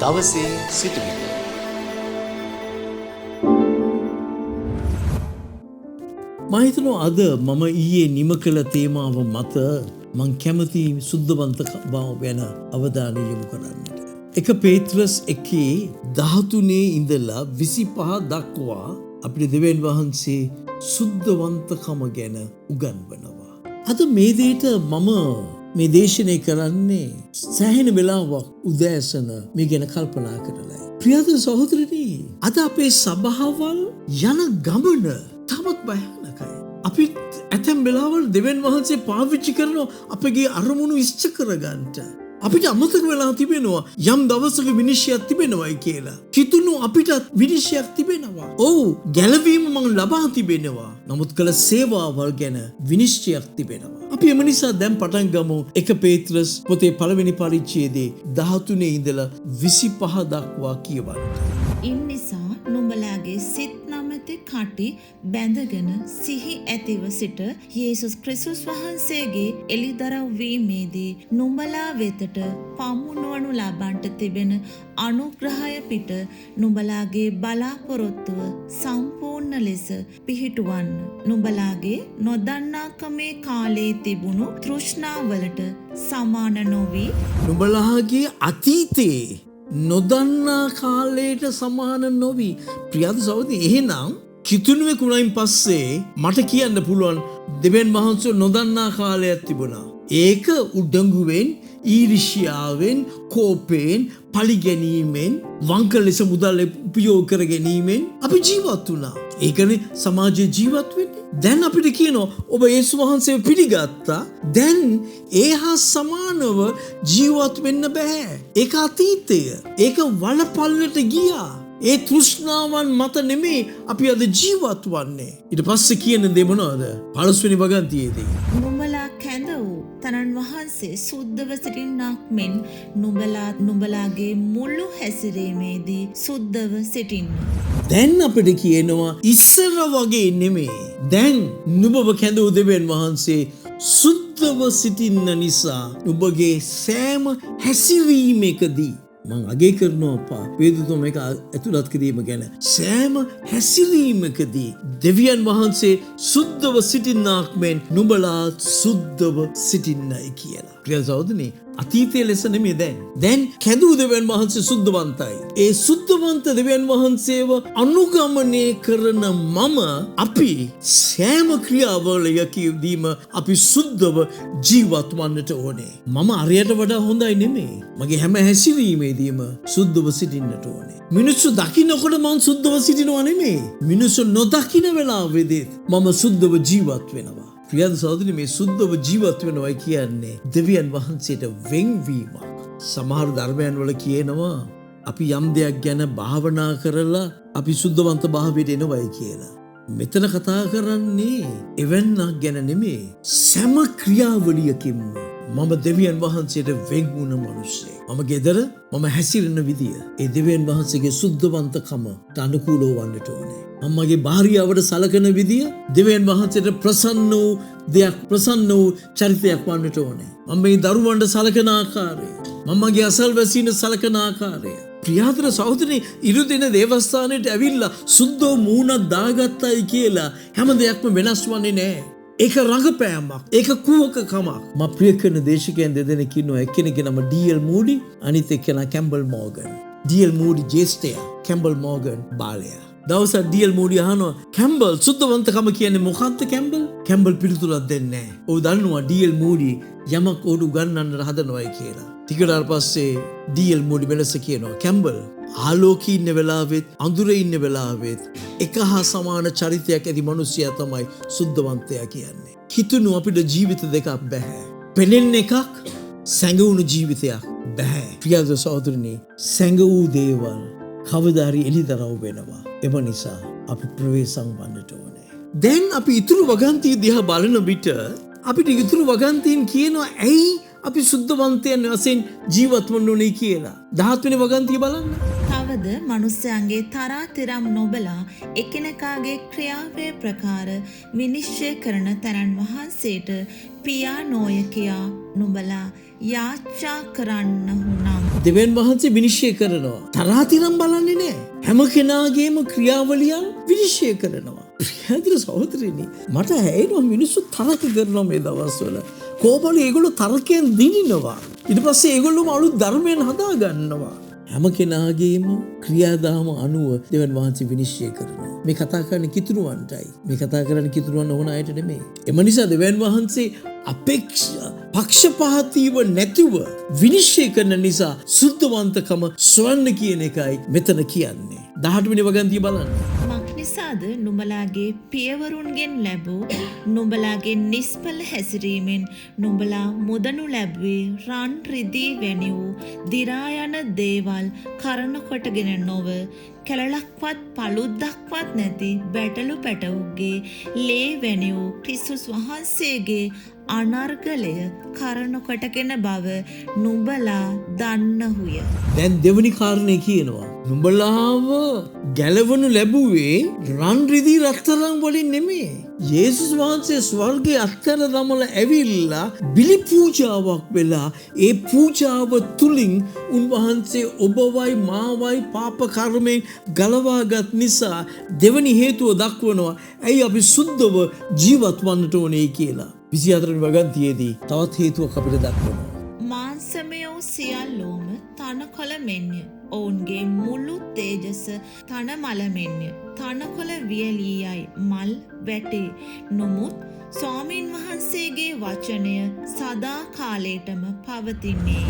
දවසේ සිටුවිලි. මම හිතනවා අද මම ඊයේ නිම කළ තේමාව මත මං කැමති සුද්ධවන්ත බව ගැන අවධානය යොමු කරන්නට. එක පේත්‍රස් 1:13 ඉඳලා 25 දක්වා අපිට දෙවියන් වහන්සේ සුද්ධවන්තකම ගැන උගන්වනවා. අද මේ දෙයට මම මේ දේශනය කරන්නේ සෑහෙන වෙලාවක් උදෑසන මේ ගැන කල්පනා කරලා. ප්‍රිය සහෝදරනි, අද අපේ සභාවල් යන ගමන තාමත් භයානකයි. අපි ඇතැම් වෙලාවල් දෙවියන් වහන්සේ පාවිච්චි කරන අපගේ අරමුණු ඉෂ්ට කරගන්නට. අපිට අමතක වෙලා තිබෙනවා යම් දවසක විනිශ්චයක් තිබෙනවයි කියලා. කිතුණු අපිට විනිශ්චයක් තිබෙනවා. ඔව්, ගැලවීම මම ලබා තිබෙනවා. නමුත් කළ සේවාවල් ගැන විනිශ්චයක් තිබෙනවා. අපි එම නිසා දැන් පටන් ගමු 1 පේත්‍රස් පොතේ පළවෙනි පරිච්ඡේදයේ 13 ඉඳලා 25 දක්වා කියවන්න. ඉන්නිසා නුඹලාගේ සිත් නමැති කටි බැඳගෙන සිහි ඇතිව සිට යේසුස් ක්‍රිස්තුස් වහන්සේගේ එළිදරව් වීමේදී නුඹලා වෙතට පමුණවනු ලබන්ට තිබෙන අනුග්‍රහය පිට නුඹලාගේ බලාපොරොත්තුව සම්පූර්ණ ලෙස පිහිටුවන්න. නුඹලාගේ නොදන්නාකමේ කාලේ තිබුණු තෘෂ්ණාවලට සමාන නොවී නුඹලාගේ අතීතයේ නොදන්නා කාලයට සමාන නොවී. ප්‍රියද සහෝදරනි, එහෙනම් කිතුණුවෙකුණයින් පස්සේ මට කියන්න පුළුවන් දෙවියන් වහන්සේ නොදන්නා කාලයක් තිබුණා. ඒක උඩඟුවෙන්, ඊර්ෂ්‍යාවෙන්, කෝපයෙන්, පලිගැනීමෙන්, වංක ලෙස මුදල් උපයෝග කර ගැනීමෙන් අපි ජීවත් වුණා. ඒකනේ සමාජයේ ජීවත් වෙන්නේ. දැන් අපිට කියනවා ඔබ යේසුස් වහන්සේව පිළිගත්තා. දැන් ඒ හා සමානව ජීවත් වෙන්න බෑ. ඒක අතීතය. ඒක වලපල්ලට ගියා. ඒ තෘෂ්ණාවන් මත නෙමේ අපි අද ජීවත් වන්නේ. ඊට පස්සේ කියන දේ මොනවද? 15 වෙනි වගන්තියේදී නුඹලා කැඳ වූ තනන් වහන්සේ සුද්ධව සිටින්නක් මෙන් නුඹලාගේ මුළු හැසිරීමේදී සුද්ධව සිටින්න. දැන් අපිට කියනවා ඉස්සර වගේ නෙමේ. දැන් නුඹව කැඳවූ දෙවියන් වහන්සේ සුද්ධව සිටින්න නිසා නුඹගේ සෑම හැසිරීමකදී මං අගය කරනවා පේදුතුම එක ඇතුළත් කිරීම ගැන. සෑම හැසිරීමකදී දෙවියන් වහන්සේ සුද්ධව සිටින්නාක් මෙන් නුඹලා සුද්ධව සිටින්නයි කියලා. ප්‍රිය සහෝදරනි, අතීතයේ ලෙස නෙමෙයි දැන්. දැන් කැඳවූ දෙවියන් වහන්සේ සුද්ධවන්තයි. ඒ සුද්ධවන්ත දෙවියන් වහන්සේව අනුගමනය කරන අපි සෑම ක්‍රියාවලියකදීම අපි සුද්ධව ජීවත් වන්නට ඕනේ. මම අරයට වඩා හොඳයි නෙමෙයි. මගේ හැම හැසිරීමේදීම සුද්ධව සිටින්නට ඕනේ. මිනිස්සු දකින්නකොට මම සුද්ධව සිටිනවා නෙමෙයි. මිනිස්සු නොදකින්න වෙලාවෙදී මම සුද්ධව ජීවත් වෙනවා. ප්‍රිය සහෝදරනි, මේ සුද්ධව ජීවත් වෙනවා කියන්නේ දෙවියන් වහන්සේට වෙන්වීමක්. සමහර ධර්මයන් වල කියනවා අපි යම් දෙයක් ගැන භාවනා කරලා අපි සුද්ධවන්ත භාවයට එනවයි කියලා. මෙතන කතා කරන්නේ එවන්නක් ගැන නෙමෙයි. සෑම ක්‍රියාවලියකින්ම මම දෙවියන් වහන්සේට වෙන් වුණ මිනිස්සෙක්. මම ගෙදර මම හැසිරෙන විදිය ඒ දෙවියන් වහන්සේගේ සුද්ධවන්තකමට අනුකූලව වන්නට ඕනේ. මමගේ භාර්යාවට සලකන විදිය දෙවියන් වහන්සේට ප්‍රසන්න වූ දෙයක්, ප්‍රසන්න වූ චරිතයක් වන්නට ඕනේ. මම මේ දරුවන්ට සලකන ආකාරය, මමගේ අසල්වැසියන් සලකන ආකාරය. ප්‍රියාදර සහෝදරනි, ඉරුදින දේවස්ථානයට ඇවිල්ලා සුද්ධව මූණක් දාගත්තයි කියලා හැම දෙයක්ම වෙනස් වන්නේ නැහැ. ඒක රඟපෑමක්, ඒක කුවකකමක්. මම ප්‍රිය කරන දේශකයන් දෙදෙනෙක් ඉන්නවා. එක්කෙනෙක්ගේ නම ඩී.එල්. මූඩි, අනිත් එක්කෙනා කැම්බල් මෝගන්. ඩී.එල්. මූඩි ජේෂ්ඨයා, Campbell Morgan බාලයා. දවසක් ඩී.එල්. මූඩි අහනවා, කැම්බල් සුද්ධවන්තකම කියන්නේ මොකක්ද කැම්බල්? කැම්බල් පිළිතුරක් දෙන්නේ නැහැ. ඔව් දන්නවා ඩී.එල්. මූඩි යමක් උඩු ගන්නන්න හදනවයි කියලා. ටිකටාර පස්සේ ඩී.එල්. මූඩි වෙලස කියනවා, කැම්බල් ආලෝකයේ ඉන්න වෙලාවෙත් අඳුරේ ඉන්න වෙලාවෙත් එක හා සමාන චරිතයක් ඇති මිනිසයා තමයි සුද්ධවන්තයා කියන්නේ. හිතුණු අපිට ජීවිත දෙකක් බෑ. පෙනෙන එකක්, සැඟවුණු ජීවිතයක් බෑ. ප්‍රිය සහෝදරනි, සැඟවූ දේවල් කවදා හරි එළිදරව් වෙනවා. එම නිසා අපි ප්‍රවේශම් වන්නට ඕනේ. දැන් අපි ඉතුරු වගන්තිය දිහා බලන විට අපිට ඉතුරු වගන්තීන් කියනවා ඇයි අපි සුද්ධවන්තයන් වශයෙන් ජීවත් වන්න ඕනේ කියලා. 17 වෙනි වගන්තිය බලන්න. තවද මනුස්සයන්ගේ තරාතිරම් නොබලා එකිනෙකාගේ ක්‍රියාවේ ප්‍රකාර විනිශ්චය කරන තැනන් වහන්සේට පියා නොය කියා නුඹලා යාච්ඡා කරන්නහු නම් දෙවියන් වහන්සේ විනිශ්චය කරනවා. තරහතිරම් බලන්නේ නැහැ. හැම කෙනාගේම ක්‍රියාවලියන් විනිශ්චය කරනවා. ප්‍රියදිර සහෝදරයනි, මට ඇහෙනවා මිනිස්සු තර්ක කරනවා මේ දවස්වල. කොහොමද ඒගොල්ලෝ තර්කයෙන් දිනිනවා. ඊට පස්සේ ඒගොල්ලෝම අලුත් ධර්මයන් හදා ගන්නවා. හැම කෙනාගේම ක්‍රියාදාම අනුව දෙවියන් වහන්සේ විනිශ්චය කරනවා. මේ කතා කරන්නේ කිතුරුවන්ටයි. මේ කතා කරන්නේ කිතුරුවන් ඕන අයට නෙමෙයි. එම නිසා දෙවියන් වහන්සේ පක්ෂපාතීව නැතිව විනිශ්චය කරන නිසා සුද්ධවන්තකම සොයන්න කියන එකයි මෙතන කියන්නේ. 18 වෙනි වගන්තිය බලන්න. නිසාද නුඹලාගේ පියවරුන්ගෙන් ලැබූ නුඹලාගේ නිස්පල හැසිරීමෙන් නුඹලා මුදනු ලැබුවේ රන් රිදී වැනි වූ දිරායන දේවල් කරන කොටගෙන නොව කැලලක්වත් පළුද්දක්වත් නැති බැටළු පැටවුගේ ලේ වැනි වූ ක්‍රිස්තුස් වහන්සේගේ අනර්ගලය කරන කොටගෙන බව නුඹලා දන්නහුය. දැන් දෙවනි කාරණේ කියනවා. නුඹලාව ගැලවනු ලැබුවේ රන් රිදී රත්තරන් වලින් නෙමෙයි. යේසුස් වහන්සේ ස්වර්ගයේ අත්හැර දමලා ඇවිල්ලා බිලි පූජාවක් වෙලා ඒ පූජාව තුලින් උන්වහන්සේ ඔබවයි මාවයි පාප කර්මෙන් ගලවාගත් නිසා දෙවනි හේතුව දක්වනවා. ඇයි අපි සුද්ධව ජීවත් වන්නට ඕනේ කියලා. 24 වෙනි වගන්තියේදී තවත් හේතුවක් අපිට දක්වනවා. මාංශමයෝ සියල්ලෝම තනකොළ මෙන්ය. ඔවුන්ගේ මුළු තේජස තනමල මෙන්ය. තනකොළ වියලී යයි මල් වැටේ. නමුත් ස්වාමීන් වහන්සේගේ වචනය සදා කාලයටම පවතින්නේය.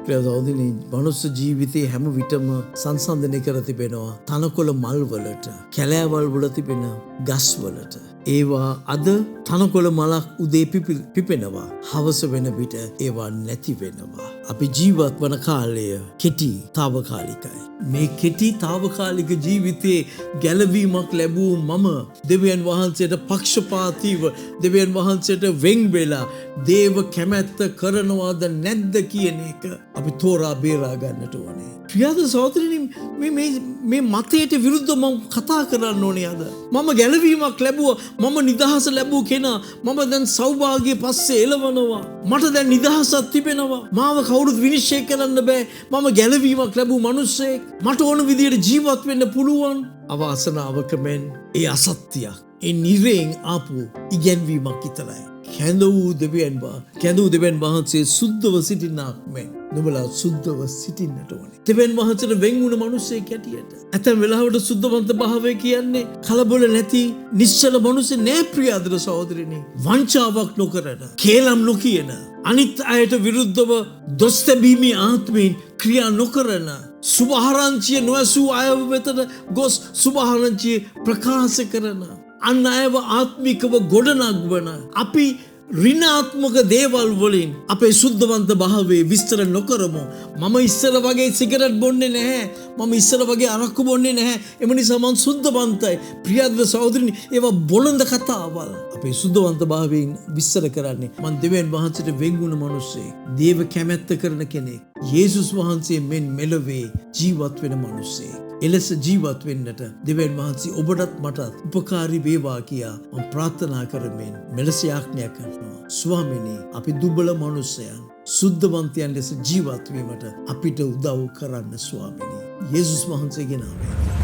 ප්‍රයෝජනයි මනුස්ස ජීවිතයේ හැම විටම සංසන්දනය කර තිබෙනවා තනකොළ මල් වලට, කැලෑවල් වල තිබෙන ගස් වලට. ඒවා අද තනකොළ මලක් උදේ පිපෙනවා. හවස වෙන විට ඒවා නැති වෙනවා. අපි ජීවත් වන කාලය කෙටි తాවකාලිකයි. මේ කෙටි తాවකාලික ජීවිතයේ ගැලවීමක් ලැබූ මම දෙවියන් වහන්සේට පක්ෂපාතීව දෙවියන් වහන්සේට වෙන් වෙලා දේව කැමැත්ත කරනවාද නැද්ද කියන එක අපි තෝරා බේරා ගන්නට ඕනේ. ප්‍රියද සහෝදරනි, මේ මතයට විරුද්ධව මම කතා කරන්න ඕනේ අද. මම ගැලවීමක් ලැබුවා, මම නිදහස ලැබූ කෙනා. මම දැන් සෞභාග්‍ය පස්සේ එළවනවා. මට දැන් නිදහසක් තිබෙනවා. මාව කවුරුත් විනිශ්චය කරන්න බෑ. මම ගැලවීමක් ලැබූ මිනිස්සෙක්. මට ඕන විදියට ජීවත් වෙන්න පුළුවන්. අවාසනාවක මෙන් ඒ අසත්‍යයක්. ඒ නිරයෙන් ආපු ඉගැන්වීමක් විතරයි. කැඳවූ දෙවියන් වහන්සේ සුද්ධව සිටින්නාක් මෙන් නුඹලා සුද්ධව සිටින්නට ඕනේ. දෙවියන් වහන්සේට වෙන් වුණ මිනිස්සෙක් හැටියට. ඇතැම් වෙලාවට සුද්ධවන්ත භාවය කියන්නේ කලබල නැති නිශ්චල මිනිස්සු නෑ ප්‍රියදර සහෝදරනි. වංචාවක් නොකරන, කේලම් නොකියන, අනිත් අයට විරුද්ධව දොස් තැබීමේ ආත්මයෙන් ක්‍රියා නොකරන, සුභාරංචිය නොඇසූ අය වෙතට ගොස් සුභාරංචිය ප්‍රකාශ කරන, අන් අයව ආත්මිකව ගොඩනගවන, අපි ඍණාත්මක දේවල් වලින් අපේ සුද්ධවන්ත භාවයේ විස්තර නොකරමු. මම ඉස්සර වගේ සිගරට් බොන්නේ නැහැ. මම ඉස්සර වගේ අරක්කු බොන්නේ නැහැ. එම නිසා මම සුද්ධවන්තයි. ප්‍රියද සහෝදරනි, ඒවා බොළඳ කතාවල්. අපේ සුද්ධවන්ත භාවයෙන් විස්තර කරන්නේ මම දෙවියන් වහන්සේට වෙන් වුණ මිනිස්සෙක්. දේව කැමැත්ත කරන කෙනෙක්. යේසුස් වහන්සේ මෙන් මෙලොවේ ජීවත් වෙන මිනිස්සෙක්. එලෙස ජීවත් වෙන්නට දෙවියන් වහන්සේ ඔබටත් මටත් උපකාරී වේවා කියා මම ප්‍රාර්ථනා කරමින් මෙලෙස යාඥා කරනවා. ස්වාමිනේ, අපි දුබල මනුස්සයන් සුද්ධවන්තයන් ලෙස ජීවත් වීමට අපිට උදව් කරන්න ස්වාමිනේ. යේසුස් වහන්සේගේ නාමයෙන්.